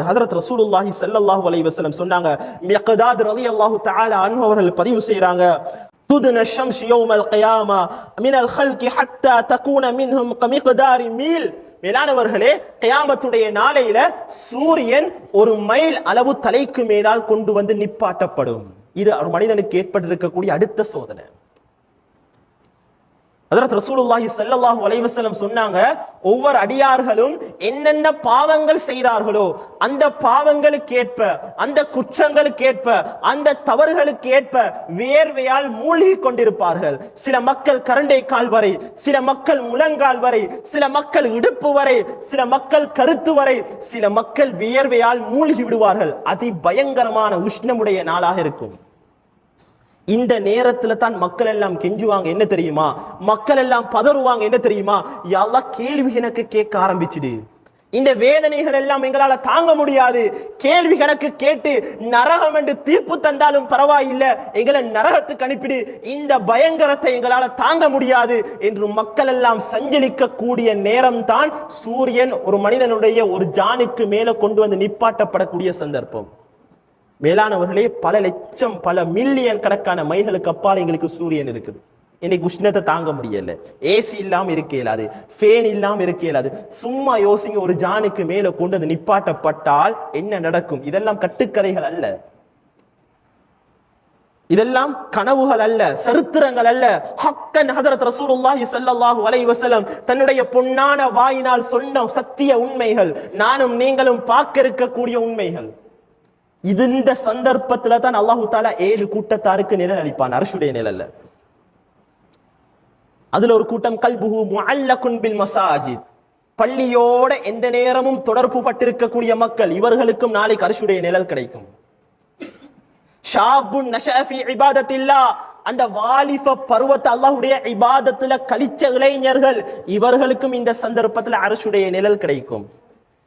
ஹஜ்ரத் ரசூலுல்லாஹி ஸல்லல்லாஹு அலைஹி வஸல்லம் சொன்னாங்க, மிக்தாத் ரலியல்லாஹு தஆலா அன்ஹு அவர்கள் பதிவு செய்றாங்க, துதுன ஷம்ஸ் யௌமல் கியாமா மினல் ஹல்கி ஹத்தா தகூன மின்ஹும் கமிக்தாரி மீல். மேலானவர்களே, கியாமத்துடைய நாளையில சூரியன் ஒரு மைல் அளவு தலைக்கு மேலால் கொண்டு வந்து நிப்பாட்டப்படும். இது ஒரு மனிதனுக்கு ஏற்பட்டிருக்கக்கூடிய அடுத்த சோதனை. ஹஜ்ரத் ரசூலுல்லாஹி ஸல்லல்லாஹு அலைஹி வஸல்லம் சொன்னாங்க, ஒவ்வொரு அடியார்களும் என்னென்ன பாவங்கள் செய்தார்களோ அந்த பாவங்களுக்கு ஏற்ப, அந்த குற்றங்களுக்கு ஏற்ப, அந்த தவறுகளுக்கு ஏற்ப வேர்வையால் மூழ்கி கொண்டிருப்பார்கள். சில மக்கள் கரண்டை கால் வரை, சில மக்கள் முழங்கால் வரை, சில மக்கள் இடுப்பு வரை, சில மக்கள் கருத்து வரை, சில மக்கள் வியர்வையால் மூழ்கி விடுவார்கள். அதி பயங்கரமான உஷ்ணமுடைய நாளாக இருக்கும். இந்த நேரத்துல தான் மக்கள் எல்லாம் கெஞ்சுவாங்க, என்ன தெரியுமா? மக்கள் எல்லாம் பதறுவாங்க, என்ன தெரியுமா? யா அல்லாஹ், கேள்வி கணக்கு கேட்க ஆரம்பிச்சுடு. இந்த வேதனைகள் எல்லாம் எங்களால தாங்க முடியாது. கேள்வி கணக்கு கேட்டு நரகம் என்று தீர்ப்பு தந்தாலும் பரவாயில்லை, எங்களை நரகத்துக்கு அனுப்பிடு, இந்த பயங்கரத்தை எங்களால தாங்க முடியாது என்று மக்கள் எல்லாம் சஞ்சலிக்க கூடிய நேரம் தான் சூரியன் ஒரு மனிதனுடைய ஒரு ஜானுக்கு மேல கொண்டு வந்து நிப்பாட்டப்படக்கூடிய சந்தர்ப்பம். மேலானவர்களே, பல லட்சம் பல மில்லியன் கணக்கான மைல்களுக்கு அப்பால் எங்களுக்கு சூரியன் இருக்குது. இன்னைக்கு உஷ்ணத்தை தாங்க முடியல, ஏசி இல்லாம இருக்க இயலாது, ஃபேன் இல்லாம இருக்க இயலாது. சும்மா யோசிங்க, ஒரு ஜானுக்கு மேல கொண்டு வந்து நிப்பாட்டப்பட்டால் என்ன நடக்கும்? இதெல்லாம் கட்டுக்கதைகள் அல்ல, இதெல்லாம் கனவுகள் அல்ல, சரித்திரங்கள் அல்ல. ஹக்கன் ஹஜ்ரத் ரசூலுல்லாஹி ஸல்லல்லாஹு அலைஹி வஸல்லம் தன்னுடைய பொன்னான வாயினால் சொன்ன சத்திய உண்மைகள், நானும் நீங்களும் பார்க்க இருக்கக்கூடிய உண்மைகள். இந்த சந்தர்ப்பத்துல தான் அல்லாஹு தஆலா 7 கூட்டத்தாருக்கு நிழல் அளிப்பான், அர்ஷுடைய நிழல்ல. அதுல ஒரு கூட்டம் கல்புஹு முஅல்லகுன் பில் மசாஜித், பள்ளியோட எந்த நேரமும் தொடர்பு பட்டிருக்கக்கூடிய மக்கள், இவர்களுக்கும் நாளைக்கு அர்ஷுடைய நிழல் கிடைக்கும். ஷாபுன் நஷஅ ஃபீ இபாதத்தில்லாஹ், அந்த வாலிப பருவத்தை அல்லாஹ்வுடைய இபாதத்துல கழிச்ச இளைஞர்கள், இவர்களுக்கும் இந்த சந்தர்ப்பத்துல அர்ஷுடைய நிழல் கிடைக்கும்.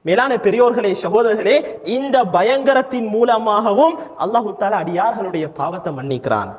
மேலான பெரியோர்களே, சகோதரர்களே, இந்த பயங்கரத்தின் மூலமாகவும் அல்லாஹு தஆலா அடியார்களுடைய பாவத்தை மன்னிக்கிறான்.